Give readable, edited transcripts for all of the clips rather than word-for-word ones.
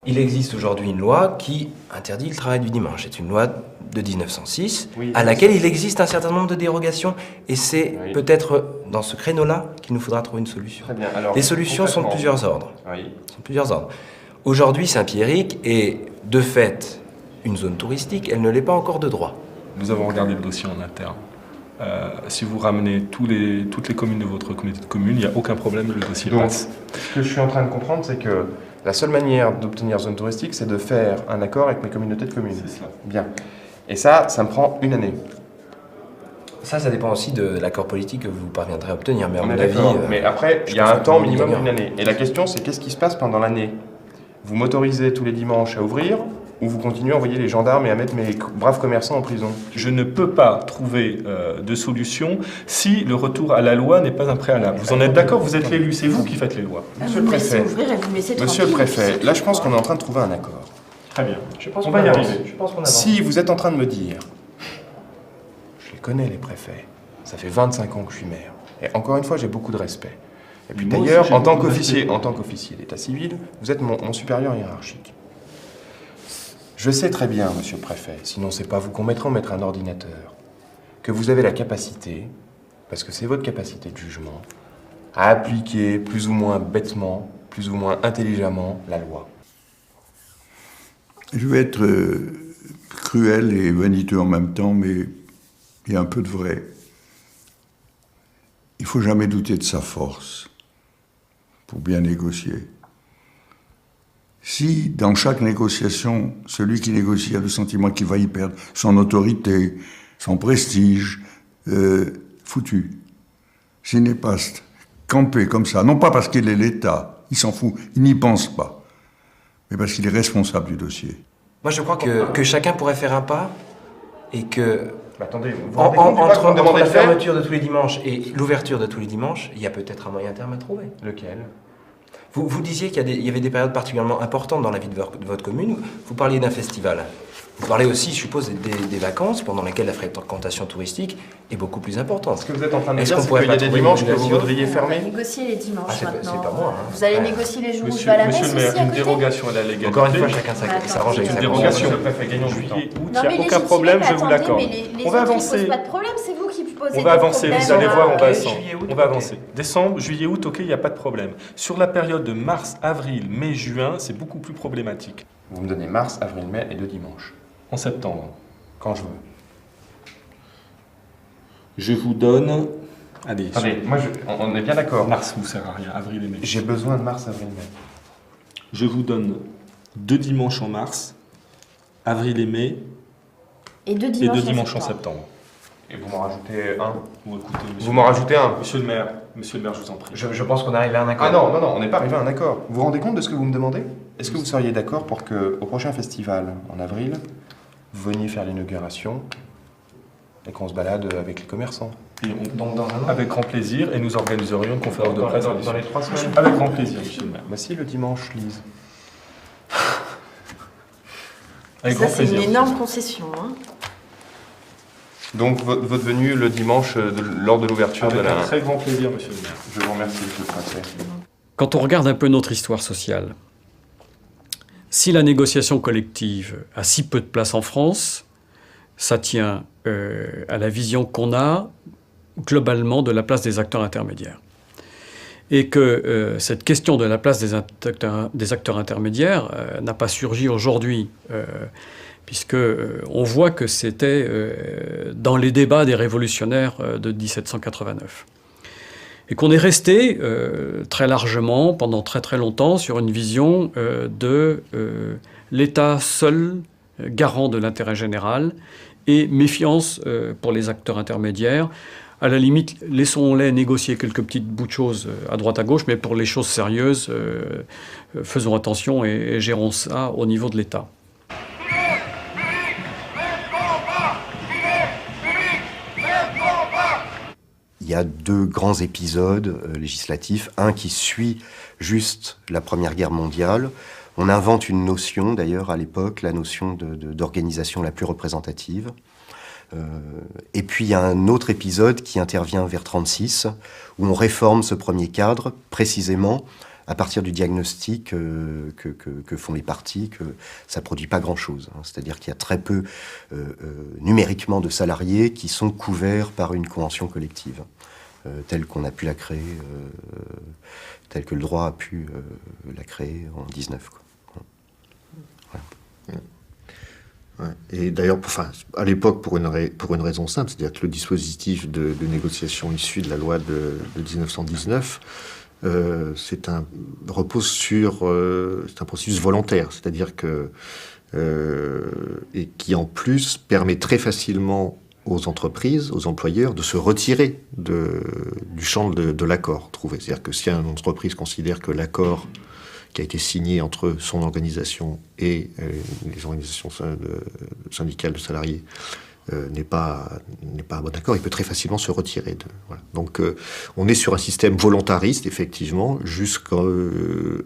Il existe aujourd'hui une loi qui interdit le travail du dimanche. C'est une loi de 1906, Oui, à laquelle il existe un certain nombre de dérogations. Et c'est peut-être dans ce créneau-là qu'il nous faudra trouver une solution. Très bien. Alors, les solutions sont de plusieurs ordres. Oui. Sont de plusieurs ordres. Aujourd'hui, Saint-Pierric est, de fait, une zone touristique. Elle ne l'est pas encore de droit. Nous avons regardé le dossier en interne. Si vous ramenez toutes les communes de votre communauté de communes, il n'y a aucun problème, le dossier passe. Ce que je suis en train de comprendre, c'est que la seule manière d'obtenir zone touristique, c'est de faire un accord avec mes communautés de communes. C'est cela. Bien. Et ça me prend une année. Ça dépend aussi de l'accord politique que vous parviendrez à obtenir. Mais à On mon est avis, d'accord. Mais après, il y a pense un que temps vous minimum gagnez. d'une année. Et la question, c'est qu'est-ce qui se passe pendant l'année? Vous m'autorisez tous les dimanches à ouvrir ou vous continuez à envoyer les gendarmes et à mettre mes braves commerçants en prison? Je ne peux pas trouver de solution si le retour à la loi n'est pas un préalable. Vous en êtes d'accord? Vous êtes l'élu, c'est vous qui faites les lois. Monsieur le préfet, Monsieur le préfet, là je pense qu'on est en train de trouver un accord. Très bien. Je pense On qu'on va y avance. arriver. Je pense qu'on avance. Si vous êtes en train de me dire, je les connais les préfets, ça fait 25 ans que je suis maire, et encore une fois j'ai beaucoup de respect. Et puis Moi aussi, d'ailleurs, j'ai en tant beaucoup de respect. qu'officier d'état civil, vous êtes mon supérieur hiérarchique. Je sais très bien, monsieur le préfet, sinon c'est pas vous qu'on mettra, on mettra un ordinateur, que vous avez la capacité, parce que c'est votre capacité de jugement, à appliquer plus ou moins bêtement, plus ou moins intelligemment la loi. Je vais être cruel et vaniteux en même temps, mais il y a un peu de vrai. Il ne faut jamais douter de sa force pour bien négocier. Si, dans chaque négociation, celui qui négocie a le sentiment qu'il va y perdre son autorité, son prestige, foutu. S'il n'est pas campé comme ça, non pas parce qu'il est l'État, il s'en fout, il n'y pense pas, mais parce qu'il est responsable du dossier. Moi, je crois que chacun pourrait faire un pas et que Attendez, vous vous rendez compte du pas que vous me entre demandez la de faire? fermeture de tous les dimanches et l'ouverture de tous les dimanches, il y a peut-être un moyen terme à trouver. Lequel? Vous disiez qu'il y avait des périodes particulièrement importantes dans la vie de votre commune. Vous parliez d'un festival. Vous parlez aussi, je suppose, des vacances pendant lesquelles la fréquentation touristique est beaucoup plus importante. Ce que vous êtes en train de me Est-ce dire, qu'on c'est pourrait qu'il y a pas des trouver dimanches une que vous négociation voudriez On va fermer? négocier les dimanches Ah, c'est maintenant. pas moi, hein. Vous allez Ouais. négocier les jours où je vais à la messe Monsieur le maire, aussi à une côté. dérogation à la légalité. Encore une fois, chacun Attends, s'arrange avec c'est sa une Une conscience. dérogation. Monsieur le préfet, gagnons du temps. Juillet, août, il Non, n'y a mais aucun problème, je vous attendez, l'accorde. mais les On va autres, ils avancer. posent pas de problème, c'est vous qui posez On va des avancer, problèmes. vous allez voir, on va Ok, juillet, août, on va ok. avancer. Décembre, juillet, août, ok, il n'y a pas de problème. Sur la période de mars, avril, mai, juin, c'est beaucoup plus problématique. Vous me donnez mars, avril, mai et 2 dimanches. En septembre, Quand je veux. je vous donne... Allez, Attendez, moi, on est bien d'accord. mars vous sert à rien, avril et mai. J'ai besoin de mars, avril, mai. Je vous donne 2 dimanches en mars, avril et mai, Et deux et dimanches, 2 dimanches en septembre. Et vous m'en rajoutez un. Bon, écoutez, Vous m'en rajoutez un. Monsieur le maire, je vous en prie. Je pense qu'on arrive à un accord. Ah non, on n'est pas arrivé à un accord. Vous vous rendez compte de ce que vous me demandez? Est-ce que vous seriez d'accord pour qu'au prochain festival, en avril, vous veniez faire l'inauguration et qu'on se balade avec les commerçants? Et on- Donc dans un an. Avec grand plaisir, et nous organiserions une conférence de presse. Dans les 3 semaines. Avec grand plaisir, monsieur le maire. Bah si, le dimanche, Lise. Avec Ça, grand c'est une plaisir. énorme concession. Hein. Donc votre venue le dimanche lors de l'ouverture de Avec un la... très grand plaisir, monsieur le maire. Je vous remercie, monsieur le préfet. Quand on regarde un peu notre histoire sociale, si la négociation collective a si peu de place en France, ça tient à la vision qu'on a globalement de la place des acteurs intermédiaires. Et que cette question de la place des acteurs intermédiaires n'a pas surgi aujourd'hui, puisque on voit que c'était dans les débats des révolutionnaires de 1789. Et qu'on est resté très largement, pendant très très longtemps, sur une vision de l'État seul, garant de l'intérêt général, et méfiance pour les acteurs intermédiaires. À la limite, laissons-les négocier quelques petites bouts de choses à droite à gauche, mais pour les choses sérieuses, faisons attention et gérons ça au niveau de l'État. Il y a 2 grands épisodes législatifs. Un qui suit juste la Première Guerre mondiale. On invente une notion, d'ailleurs, à l'époque, la notion d'organisation la plus représentative. Et puis il y a un autre épisode qui intervient vers 1936, où on réforme ce premier cadre, précisément à partir du diagnostic que font les partis, que ça produit pas grand-chose. Hein. C'est-à-dire qu'il y a très peu numériquement de salariés qui sont couverts par une convention collective, telle qu'on a pu la créer, telle que le droit a pu la créer en 19. Quoi. Voilà. Ouais. Et d'ailleurs, à l'époque, pour une raison simple, c'est-à-dire que le dispositif de négociation issu de la loi de 1919 repose sur c'est un processus volontaire, c'est-à-dire que et qui en plus permet très facilement aux entreprises, aux employeurs, de se retirer du champ de l'accord trouvé. C'est-à-dire que si une entreprise considère que l'accord qui a été signé entre son organisation et les organisations syndicales de salariés n'est pas un bon accord, il peut très facilement se retirer. Voilà. Donc on est sur un système volontariste, effectivement,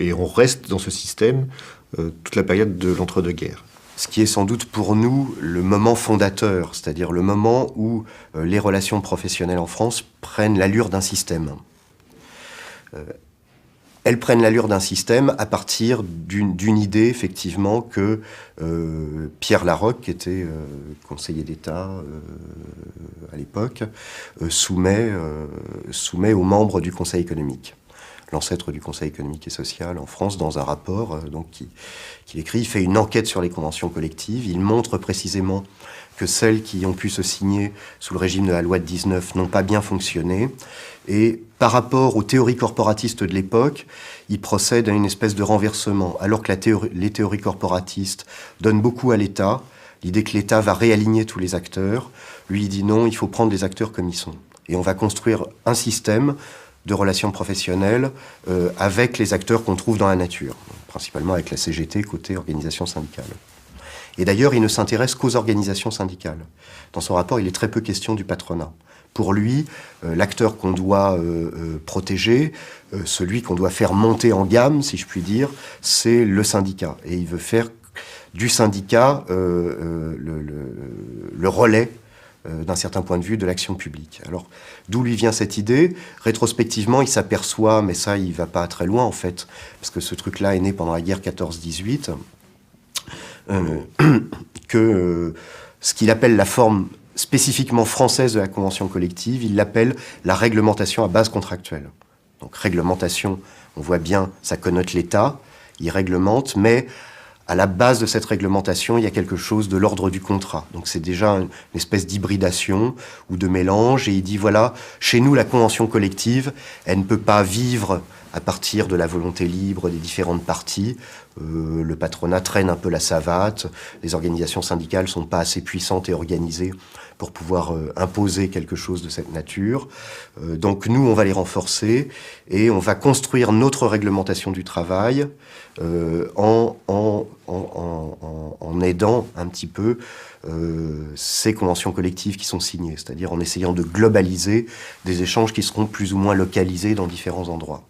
et on reste dans ce système toute la période de l'entre-deux-guerres. Ce qui est sans doute pour nous le moment fondateur, c'est-à-dire le moment où les relations professionnelles en France prennent l'allure d'un système. Elles prennent l'allure d'un système à partir d'une idée, effectivement, que Pierre Laroque, qui était conseiller d'État à l'époque, soumet aux membres du Conseil économique. L'ancêtre du Conseil économique et social en France, dans un rapport qu'il écrit. Il fait une enquête sur les conventions collectives. Il montre précisément que celles qui ont pu se signer sous le régime de la loi de 19 n'ont pas bien fonctionné. Et par rapport aux théories corporatistes de l'époque, il procède à une espèce de renversement. Alors que les théories corporatistes donnent beaucoup à l'État, l'idée que l'État va réaligner tous les acteurs, lui il dit non, il faut prendre les acteurs comme ils sont. Et on va construire un système de relations professionnelles avec les acteurs qu'on trouve dans la nature, principalement avec la CGT, côté organisation syndicale. Et d'ailleurs, il ne s'intéresse qu'aux organisations syndicales. Dans son rapport, il est très peu question du patronat. Pour lui, l'acteur qu'on doit protéger, celui qu'on doit faire monter en gamme, si je puis dire, c'est le syndicat. Et il veut faire du syndicat le relais d'un certain point de vue de l'action publique. Alors, d'où lui vient cette idée? Rétrospectivement, il s'aperçoit, mais ça, il va pas très loin, en fait, parce que ce truc-là est né pendant la guerre 14-18, que ce qu'il appelle la forme spécifiquement française de la convention collective, il l'appelle la réglementation à base contractuelle. Donc, réglementation, on voit bien, ça connote l'État, il réglemente, mais à la base de cette réglementation, il y a quelque chose de l'ordre du contrat. Donc c'est déjà une espèce d'hybridation ou de mélange. Et il dit, voilà, chez nous, la convention collective, elle ne peut pas vivre à partir de la volonté libre des différentes parties. Le patronat traîne un peu la savate. Les organisations syndicales ne sont pas assez puissantes et organisées pour pouvoir imposer quelque chose de cette nature. Donc nous, on va les renforcer et on va construire notre réglementation du travail en aidant un petit peu ces conventions collectives qui sont signées, c'est-à-dire en essayant de globaliser des échanges qui seront plus ou moins localisés dans différents endroits.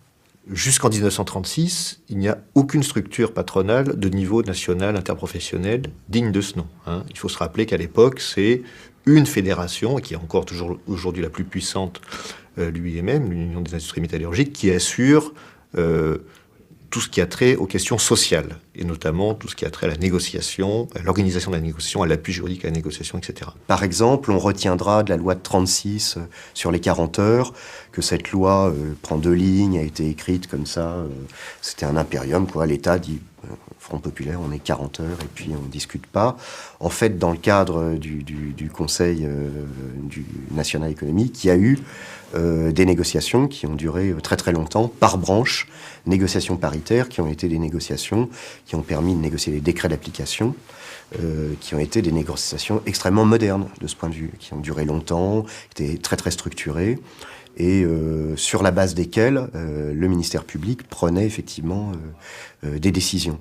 Jusqu'en 1936, il n'y a aucune structure patronale de niveau national interprofessionnel digne de ce nom. Hein. Il faut se rappeler qu'à l'époque, c'est une fédération, qui est encore toujours aujourd'hui la plus puissante, l'UIMM, l'Union des industries métallurgiques, qui assure tout ce qui a trait aux questions sociales, et notamment tout ce qui a trait à la négociation, à l'organisation de la négociation, à l'appui juridique à la négociation, etc. Par exemple, on retiendra de la loi de 36 sur les 40 heures, que cette loi prend 2 lignes, a été écrite comme ça, c'était un impérium, quoi. L'État dit, Front Populaire, on est 40 heures, et puis on ne discute pas. En fait, dans le cadre du Conseil du national économique, il y a eu des négociations qui ont duré très très longtemps, par branche, négociations paritaires, qui ont été des négociations qui ont permis de négocier les décrets d'application, qui ont été des négociations extrêmement modernes de ce point de vue, qui ont duré longtemps, qui étaient très très structurées, et sur la base desquelles le ministère public prenait effectivement des décisions.